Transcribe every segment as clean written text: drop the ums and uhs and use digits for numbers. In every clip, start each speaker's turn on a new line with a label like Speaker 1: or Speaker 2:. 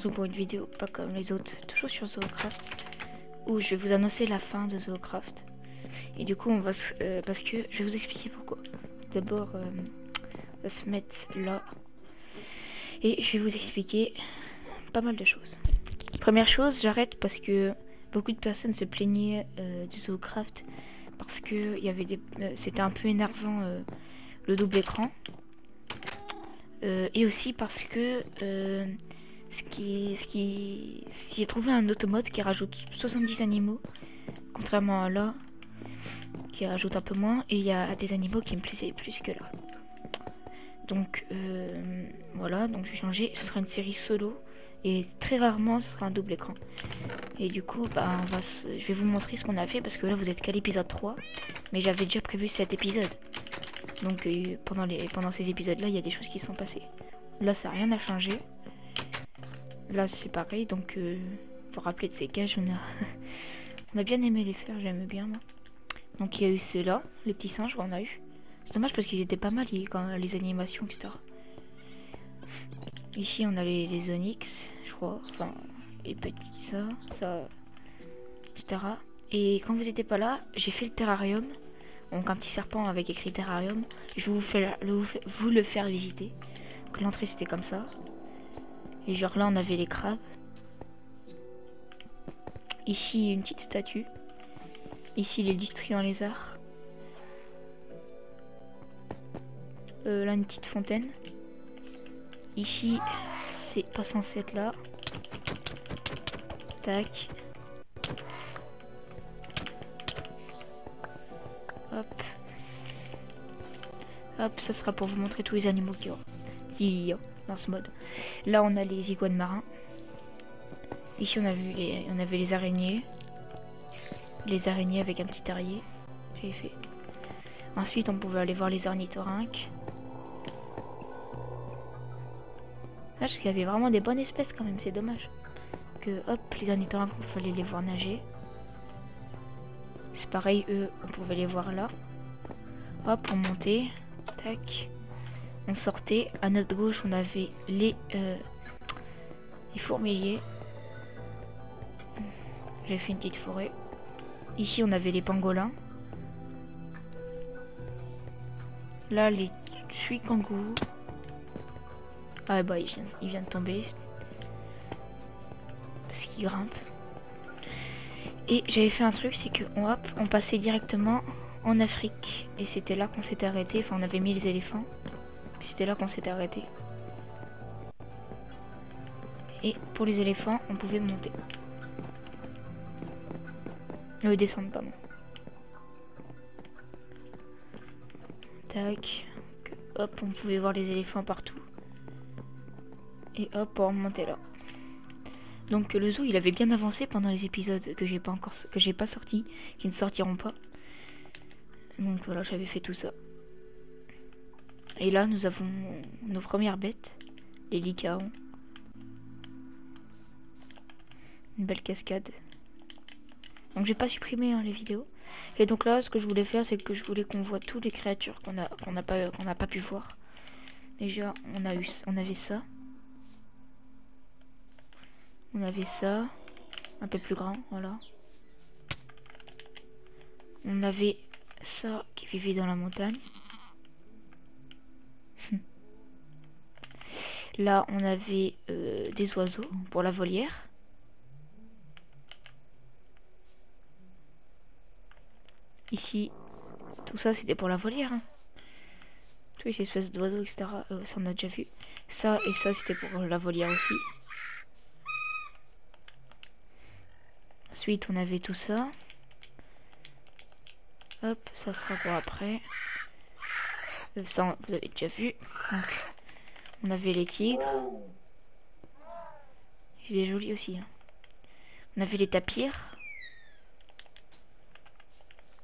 Speaker 1: pour une vidéo pas comme les autres, toujours sur Zoocraft, où je vais vous annoncer la fin de Zoocraft. Et du coup on va parce que je vais vous expliquer pourquoi. D'abord on va se mettre là et je vais vous expliquer pas mal de choses. Première chose, j'arrête parce que beaucoup de personnes se plaignaient du Zoocraft parce que il y avait des c'était un peu énervant le double écran, et aussi parce que ce qui est trouvé un automode qui rajoute 70 animaux, contrairement à là qui rajoute un peu moins, et il y a des animaux qui me plaisaient plus que là. Donc voilà, donc je vais changer, ce sera une série solo et très rarement ce sera un double écran. Et du coup bah, je vais vous montrer ce qu'on a fait parce que là vous êtes qu'à l'épisode 3, mais j'avais déjà prévu 7 épisodes. Donc pendant ces épisodes là il y a des choses qui sont passées. Là ça n'a rien à changer. Là c'est pareil, donc faut rappeler de ces cages, on a bien aimé les faire, j'aime bien moi. Donc il y a eu ceux-là, les petits singes qu'on a eu. C'est dommage parce qu'ils étaient pas mal quand les animations, etc. Ici on a les onyx, je crois, enfin les petits ça, etc. Et quand vous n'étiez pas là, j'ai fait le terrarium. Donc un petit serpent avec écrit terrarium. Je vais vous le faire visiter. Donc l'entrée c'était comme ça. Et genre là on avait les crabes. Ici une petite statue. Ici les lustrions lézards. Là une petite fontaine. Ici c'est pas censé être là. Tac. Hop. Hop, ça sera pour vous montrer tous les animaux qu'il y a dans ce mode. Là on a les iguanes marins. Ici on avait les araignées. Les araignées avec un petit terrier. J'ai fait. Ensuite on pouvait aller voir les ornithorynques. Là, parce qu'il y avait vraiment des bonnes espèces quand même, c'est dommage. Que hop, les ornithorynques, il fallait les voir nager. C'est pareil, eux, on pouvait les voir là. Hop, on montait. Tac. On sortait. À notre gauche, on avait les fourmiliers. J'ai fait une petite forêt. Ici, on avait les pangolins. Là, les suikangourous. Ah bah, il vient de tomber. Parce qu'il grimpe. Et j'avais fait un truc, c'est que on passait directement en Afrique. Et c'était là qu'on s'était arrêté. Enfin, on avait mis les éléphants. C'était là qu'on s'était arrêté. Et pour les éléphants, on pouvait monter. Descendre, pardon. Tac. Hop, on pouvait voir les éléphants partout. Et hop, on remontait là. Donc le zoo, il avait bien avancé pendant les épisodes que j'ai pas sortis, qui ne sortiront pas. Donc voilà, j'avais fait tout ça. Et là, nous avons nos premières bêtes, les lycaons. Une belle cascade. Donc j'ai pas supprimé les vidéos. Et donc là, ce que je voulais faire, c'est que je voulais qu'on voit toutes les créatures qu'on n'a pas pu voir. Déjà, on avait ça. On avait ça, un peu plus grand, voilà. On avait ça qui vivait dans la montagne. Là, on avait des oiseaux pour la volière. Ici, tout ça c'était pour la volière. Hein. Toutes les espèces d'oiseaux, etc. Ça on a déjà vu. Ça et ça c'était pour la volière aussi. Ensuite, on avait tout ça. Hop, ça sera pour après. Ça, vous avez déjà vu. Donc, on avait les tigres. Il est joli aussi. Hein. On avait les tapirs.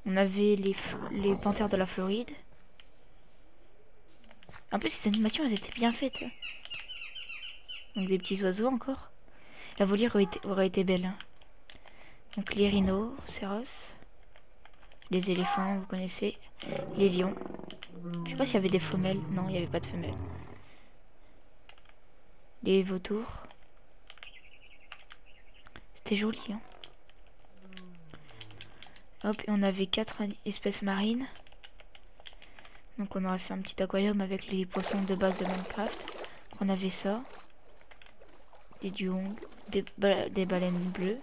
Speaker 1: On avait les panthères de la Floride. En plus, ces animations, elles étaient bien faites. Hein. Donc, des petits oiseaux encore. La volière aurait été belle. Hein. Donc, les rhinocéros. Les éléphants, vous connaissez. Les lions. Je sais pas s'il y avait des femelles. Non, il n'y avait pas de femelles. Les vautours. C'était joli, hein. Hop, et on avait 4 espèces marines. Donc on aurait fait un petit aquarium avec les poissons de base de Minecraft. On avait ça. Des duongs, des baleines bleues.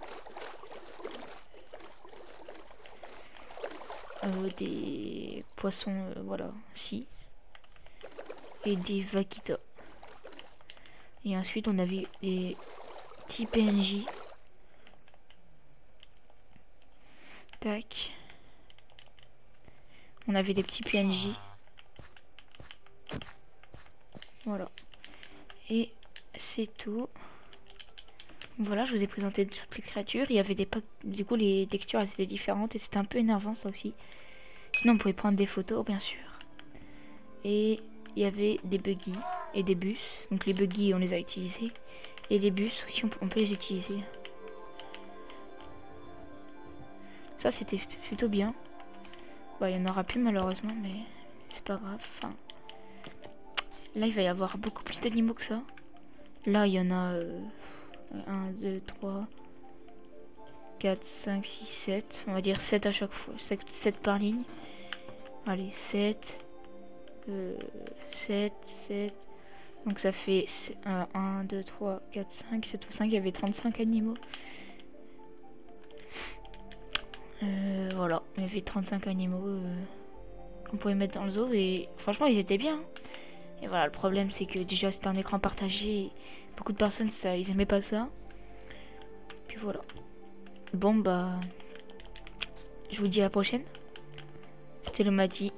Speaker 1: Des poissons, voilà, si. Et des vaquitas. Et ensuite on avait des petits PNJ. Tac. On avait des petits PNJ. Voilà. Et c'est tout. Voilà, je vous ai présenté toutes les créatures. Il y avait des packs, du coup les textures elles étaient différentes et c'était un peu énervant ça aussi. Sinon on pouvait prendre des photos bien sûr. Et il y avait des buggy et des bus. Donc les buggy on les a utilisés. Et les bus aussi on peut les utiliser. Ça c'était plutôt bien. Bah il y en aura plus malheureusement mais c'est pas grave. Enfin, là il va y avoir beaucoup plus d'animaux que ça. Là il y en a 1, 2, 3, 4, 5, 6, 7. On va dire 7 à chaque fois. 7 par ligne. Allez, 7. 7, 7. Donc ça fait 1, 2, 3, 4, 5. 7 fois 5, il y avait 35 animaux. Voilà, il y avait 35 animaux qu'on pouvait mettre dans le zoo. Et franchement, ils étaient bien. Et voilà, le problème, c'est que déjà, c'était un écran partagé. Beaucoup de personnes, ça, ils aimaient pas ça. Puis voilà. Bon, bah... je vous dis à la prochaine. C'était le Mati.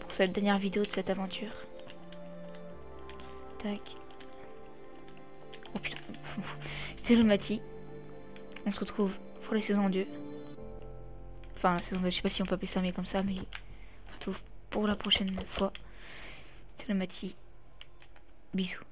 Speaker 1: Pour cette dernière vidéo de cette aventure. Tac. Oh putain. C'était le Mati. On se retrouve pour la saison 2. Enfin, la saison 2, je sais pas si on peut appeler ça, mais comme ça. Mais on se retrouve pour la prochaine fois. C'était le Mati. Bisous.